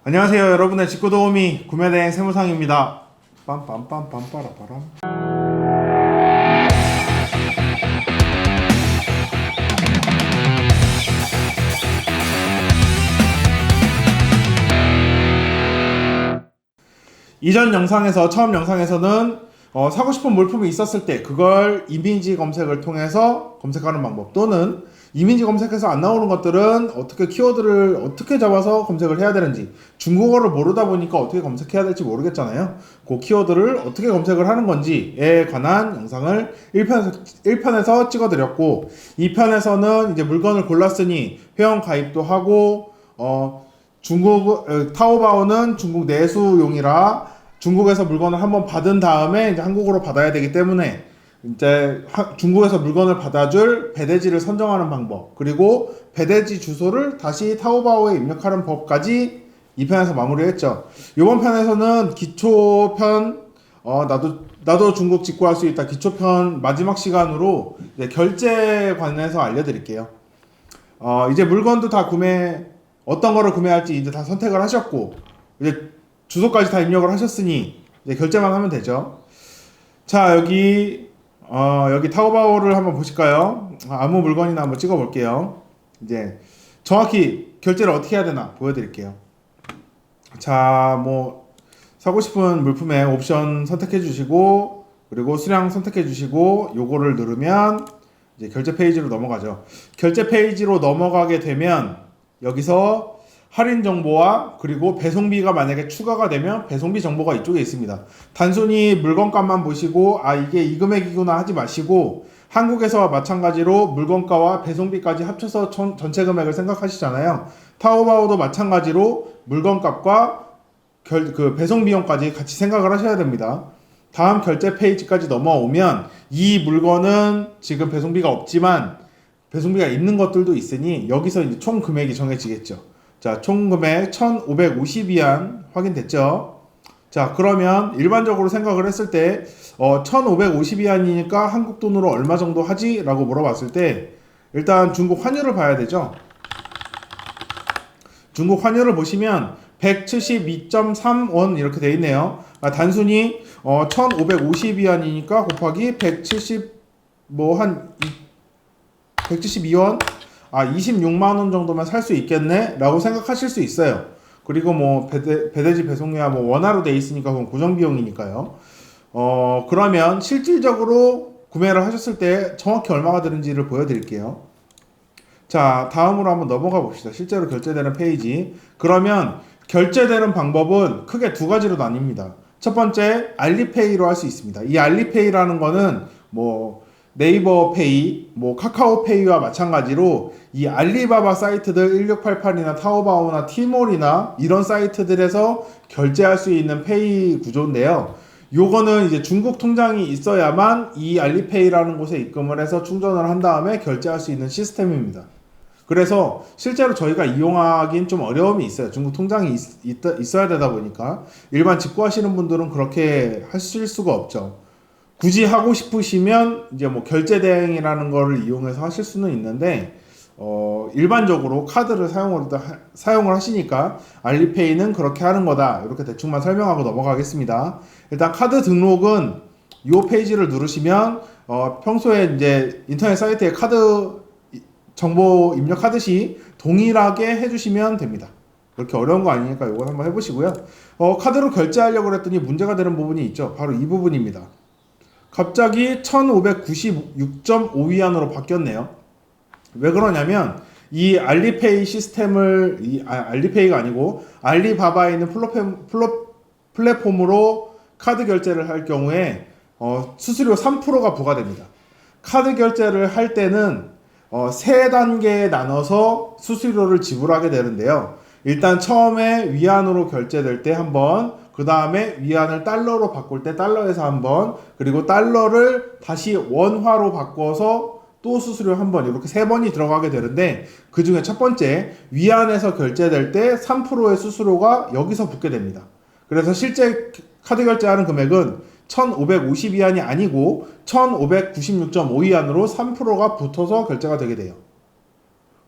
안녕하세요. 여러분의 직구도우미 구매대행 세무상입니다. 빰빰빰빰빠라빠람. 2전 영상에서 처음 영상에서는 사고 싶은 물품이 있었을 때 그걸 이미지 검색을 통해서 검색하는 방법, 또는 이미지 검색해서 안 나오는 것들은 어떻게 키워드를 어떻게 잡아서 검색을 해야 되는지, 중국어를 모르다 보니까 어떻게 검색해야 될지 모르겠잖아요. 그 키워드를 어떻게 검색을 하는 건지에 관한 영상을 1편에서 찍어드렸고, 2편에서는 이제 물건을 골랐으니 회원 가입도 하고, 타오바오는 중국 내수용이라 중국에서 물건을 한번 받은 다음에 이제 한국으로 받아야 되기 때문에 이제 중국에서 물건을 받아줄 배대지를 선정하는 방법, 그리고 배대지 주소를 다시 타오바오에 입력하는 법까지 2편에서 마무리했죠. 이번 편에서는 기초편, 나도 중국 직구할 수 있다 기초편 마지막 시간으로 이제 결제 관해서 알려드릴게요. 이제 물건도 다 어떤 거를 구매할지 이제 다 선택을 하셨고, 이제 주소까지 다 입력을 하셨으니 이제 결제만 하면 되죠. 자, 여기 타오바오를 한번 보실까요? 아무 물건이나 한번 찍어 볼게요. 이제 정확히 결제를 어떻게 해야 되나 보여드릴게요. 자, 사고 싶은 물품의 옵션 선택해 주시고, 그리고 수량 선택해 주시고, 요거를 누르면 이제 결제 페이지로 넘어가죠. 결제 페이지로 넘어가게 되면 여기서 할인 정보와 그리고 배송비가 만약에 추가가 되면 배송비 정보가 이쪽에 있습니다. 단순히 물건값만 보시고 이게 이 금액이구나 하지 마시고, 한국에서와 마찬가지로 물건가와 배송비까지 합쳐서 전체 금액을 생각하시잖아요. 타오바오도 마찬가지로 물건값과 그 배송 비용까지 같이 생각을 하셔야 됩니다. 다음 결제 페이지까지 넘어오면 이 물건은 지금 배송비가 없지만 배송비가 있는 것들도 있으니 여기서 이제 총 금액이 정해지겠죠. 자, 총 금액 1,550위안 확인됐죠? 자, 그러면 일반적으로 생각을 했을 때 1,550위안이니까 한국 돈으로 얼마 정도 하지? 라고 물어봤을 때 일단 중국 환율을 봐야 되죠. 중국 환율을 보시면 172.3원 이렇게 돼 있네요. 단순히 1,550위안이니까 곱하기 172원, 26만원 정도면 살 수 있겠네 라고 생각하실 수 있어요. 그리고 배대지 배송료야 원화로 돼 있으니까 그건 고정비용이니까요. 그러면 실질적으로 구매를 하셨을 때 정확히 얼마가 드는지를 보여드릴게요. 자, 다음으로 한번 넘어가 봅시다. 실제로 결제되는 페이지. 그러면 결제되는 방법은 크게 두 가지로 나뉩니다. 첫 번째, 알리페이로 할 수 있습니다. 이 알리페이라는 거는 네이버 페이, 카카오페이와 마찬가지로 이 알리바바 사이트들 1688이나 타오바오나 티몰이나 이런 사이트들에서 결제할 수 있는 페이 구조인데요. 요거는 이제 중국 통장이 있어야만 이 알리페이라는 곳에 입금을 해서 충전을 한 다음에 결제할 수 있는 시스템입니다. 그래서 실제로 저희가 이용하기는 좀 어려움이 있어요. 중국 통장이 있어야 되다 보니까 일반 직구하시는 분들은 그렇게 하실 수가 없죠. 굳이 하고 싶으시면 이제 결제 대행이라는 거를 이용해서 하실 수는 있는데, 일반적으로 카드를 사용을 하시니까 알리페이는 그렇게 하는 거다, 이렇게 대충만 설명하고 넘어가겠습니다. 일단 카드 등록은 이 페이지를 누르시면 평소에 이제 인터넷 사이트에 카드 정보 입력하듯이 동일하게 해주시면 됩니다. 그렇게 어려운 거 아니니까 이건 한번 해보시고요. 카드로 결제하려고 했더니 문제가 되는 부분이 있죠. 바로 이 부분입니다. 갑자기 1,596.5위안으로 바뀌었네요. 왜 그러냐면 이 알리페이 시스템을 알리페이가 아니고 알리바바에 있는 플랫폼으로 카드 결제를 할 경우에 수수료 3%가 부과됩니다. 카드 결제를 할 때는 세 단계에 나눠서 수수료를 지불하게 되는데요. 일단 처음에 위안으로 결제될 때 한 번, 그 다음에 위안을 달러로 바꿀 때 달러에서 한 번, 그리고 달러를 다시 원화로 바꿔서 또 수수료 한 번, 이렇게 세 번이 들어가게 되는데, 그 중에 첫 번째 위안에서 결제될 때 3%의 수수료가 여기서 붙게 됩니다. 그래서 실제 카드 결제하는 금액은 1,550위안이 아니고 1,596.5위안으로 3%가 붙어서 결제가 되게 돼요.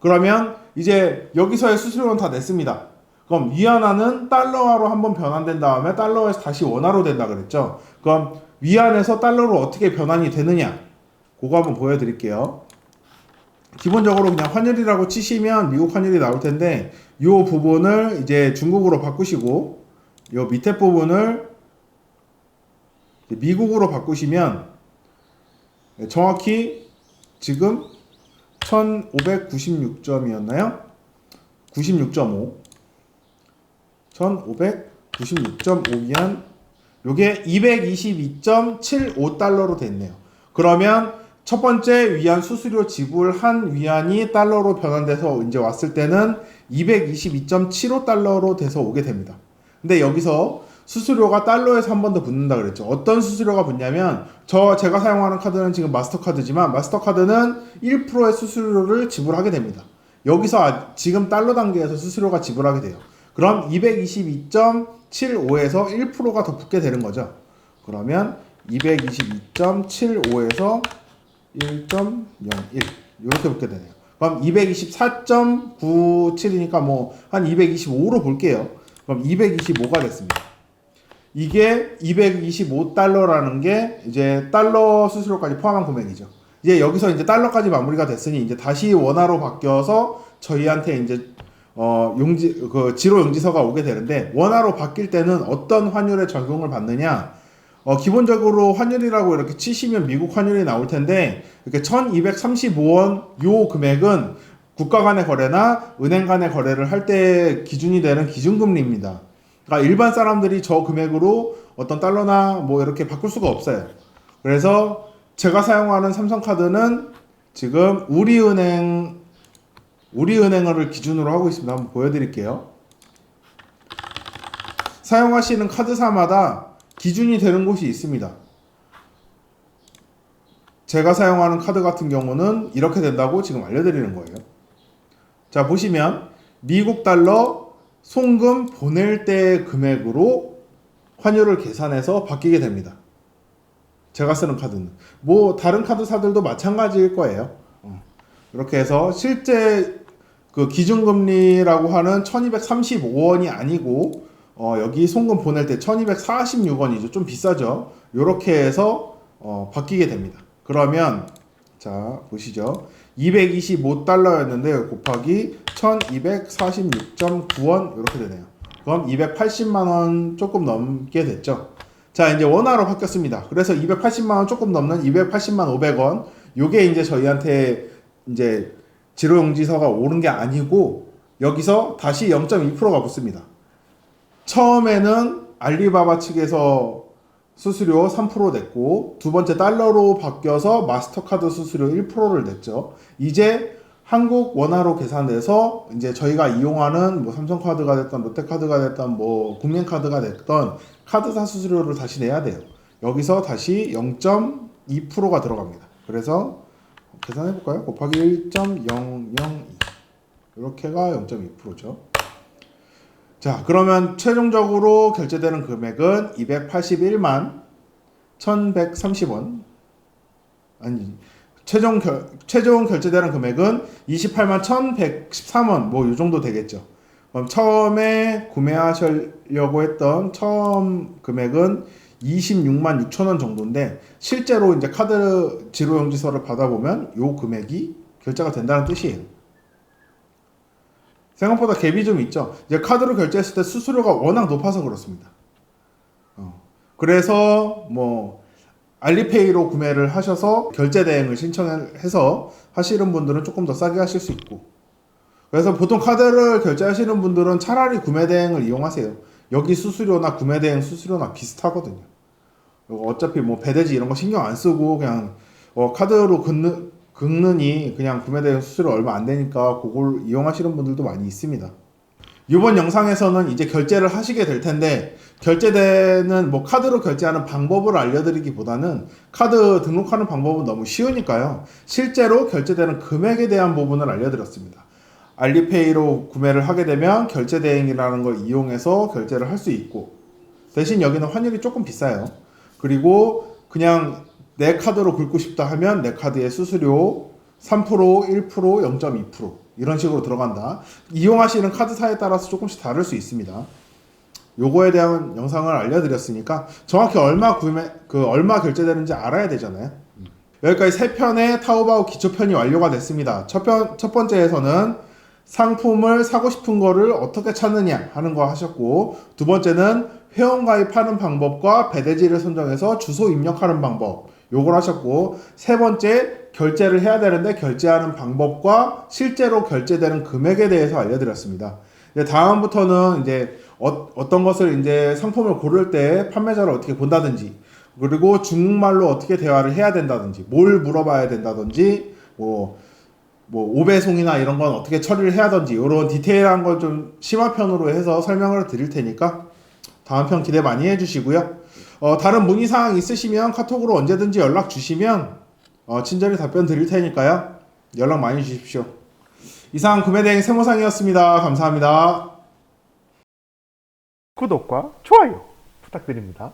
그러면 이제 여기서의 수수료는 다 냈습니다. 그럼 위안화는 달러화로 한번 변환된 다음에 달러에서 다시 원화로 된다 그랬죠. 그럼 위안에서 달러로 어떻게 변환이 되느냐? 그거 한번 보여드릴게요. 기본적으로 그냥 환율이라고 치시면 미국 환율이 나올 텐데 이 부분을 이제 중국으로 바꾸시고 이 밑에 부분을 미국으로 바꾸시면 정확히 지금 1596점이었나요? 96.5 1596.5위안 요게 222.75달러로 됐네요. 그러면 첫 번째 위안 수수료 지불한 위안이 달러로 변환돼서 이제 왔을 때는 222.75달러로 돼서 오게 됩니다. 근데 여기서 수수료가 달러에서 한 번 더 붙는다 그랬죠. 어떤 수수료가 붙냐면 제가 사용하는 카드는 지금 마스터카드지만 마스터카드는 1%의 수수료를 지불하게 됩니다. 여기서 지금 달러 단계에서 수수료가 지불하게 돼요. 그럼 222.75에서 1%가 더 붙게 되는 거죠. 그러면 222.75에서 1.01 이렇게 붙게 되네요. 그럼 224.97이니까 뭐 한 225로 볼게요. 그럼 225가 됐습니다. 이게 225달러라는 게 이제 달러 수수료까지 포함한 금액이죠. 이제 여기서 이제 달러까지 마무리가 됐으니 이제 다시 원화로 바뀌어서 저희한테 이제 지로 용지서가 오게 되는데 원화로 바뀔 때는 어떤 환율에 적용을 받느냐? 기본적으로 환율이라고 이렇게 치시면 미국 환율이 나올 텐데 이렇게 1235원 요 금액은 국가 간의 거래나 은행 간의 거래를 할 때 기준이 되는 기준금리입니다. 그러니까 일반 사람들이 저 금액으로 어떤 달러나 뭐 이렇게 바꿀 수가 없어요. 그래서 제가 사용하는 삼성카드는 지금 우리은행을 기준으로 하고 있습니다. 한번 보여드릴게요. 사용하시는 카드사마다 기준이 되는 곳이 있습니다. 제가 사용하는 카드 같은 경우는 이렇게 된다고 지금 알려드리는 거예요. 자, 보시면 미국 달러 송금 보낼 때 금액으로 환율을 계산해서 바뀌게 됩니다. 제가 쓰는 카드는 뭐 다른 카드사들도 마찬가지일 거예요. 이렇게 해서 실제 그 기준금리라고 하는 1235원이 아니고 여기 송금 보낼 때 1246원이죠. 좀 비싸죠. 이렇게 해서 바뀌게 됩니다. 그러면 자 보시죠. 225달러였는데 곱하기 1246.9원 이렇게 되네요. 그럼 280만원 조금 넘게 됐죠. 자 이제 원화로 바뀌었습니다. 그래서 280만원 조금 넘는 280만 500원 요게 이제 저희한테 이제 지로용지서가 오른 게 아니고 여기서 다시 0.2%가 붙습니다. 처음에는 알리바바 측에서 수수료 3% 냈고 두 번째 달러로 바뀌어서 마스터카드 수수료 1%를 냈죠. 이제 한국 원화로 계산돼서 이제 저희가 이용하는 뭐 삼성카드가 됐던 롯데카드가 됐던 뭐 국민카드가 됐던 카드사 수수료를 다시 내야 돼요. 여기서 다시 0.2%가 들어갑니다. 그래서 계산해 볼까요? 곱하기 1.002 이렇게가 0.2%죠. 자, 그러면 최종적으로 결제되는 금액은 281만 1130원. 아니, 최종 결제되는 금액은 28만 1113원. 뭐, 요 정도 되겠죠. 그럼 처음에 구매하시려고 했던 처음 금액은 26만 6천원 정도인데, 실제로 이제 카드 지로용지서를 받아보면 요 금액이 결제가 된다는 뜻이에요. 생각보다 갭이 좀 있죠. 이제 카드로 결제했을 때 수수료가 워낙 높아서 그렇습니다. 그래서 뭐 알리페이로 구매를 하셔서 결제 대행을 신청해서 하시는 분들은 조금 더 싸게 하실 수 있고, 그래서 보통 카드를 결제하시는 분들은 차라리 구매 대행을 이용하세요. 여기 수수료나 구매 대행 수수료나 비슷하거든요. 어차피 뭐 배대지 이런 거 신경 안 쓰고 그냥 카드로 긁느니 그냥 구매 대행 수수료 얼마 안 되니까 그걸 이용하시는 분들도 많이 있습니다. 이번 영상에서는 이제 결제를 하시게 될 텐데, 결제되는 뭐 카드로 결제하는 방법을 알려드리기보다는 카드 등록하는 방법은 너무 쉬우니까요. 실제로 결제되는 금액에 대한 부분을 알려드렸습니다. 알리페이로 구매를 하게 되면 결제 대행이라는 걸 이용해서 결제를 할 수 있고, 대신 여기는 환율이 조금 비싸요. 그리고 그냥 내 카드로 긁고 싶다 하면 내 카드의 수수료 3%, 1%, 0.2% 이런 식으로 들어간다. 이용하시는 카드사에 따라서 조금씩 다를 수 있습니다. 요거에 대한 영상을 알려드렸으니까 정확히 얼마 결제되는지 알아야 되잖아요. 여기까지 3편의 타오바오 기초편이 완료가 됐습니다. 첫 번째에서는 상품을 사고 싶은 거를 어떻게 찾느냐 하는 거 하셨고, 두 번째는 회원가입하는 방법과 배대지를 선정해서 주소 입력하는 방법 요걸 하셨고, 세 번째 결제를 해야 되는데 결제하는 방법과 실제로 결제되는 금액에 대해서 알려드렸습니다. 다음부터는 이제 어떤 것을 이제 상품을 고를 때 판매자를 어떻게 본다든지, 그리고 중국말로 어떻게 대화를 해야 된다든지, 뭘 물어봐야 된다든지, 뭐 오배송이나 이런 건 어떻게 처리를 해야든지 이런 디테일한 걸 좀 심화편으로 해서 설명을 드릴 테니까 다음 편 기대 많이 해주시고요. 다른 문의사항 있으시면 카톡으로 언제든지 연락 주시면 친절히 답변 드릴 테니까요. 연락 많이 주십시오. 이상 구매대행 세모상이었습니다. 감사합니다. 구독과 좋아요 부탁드립니다.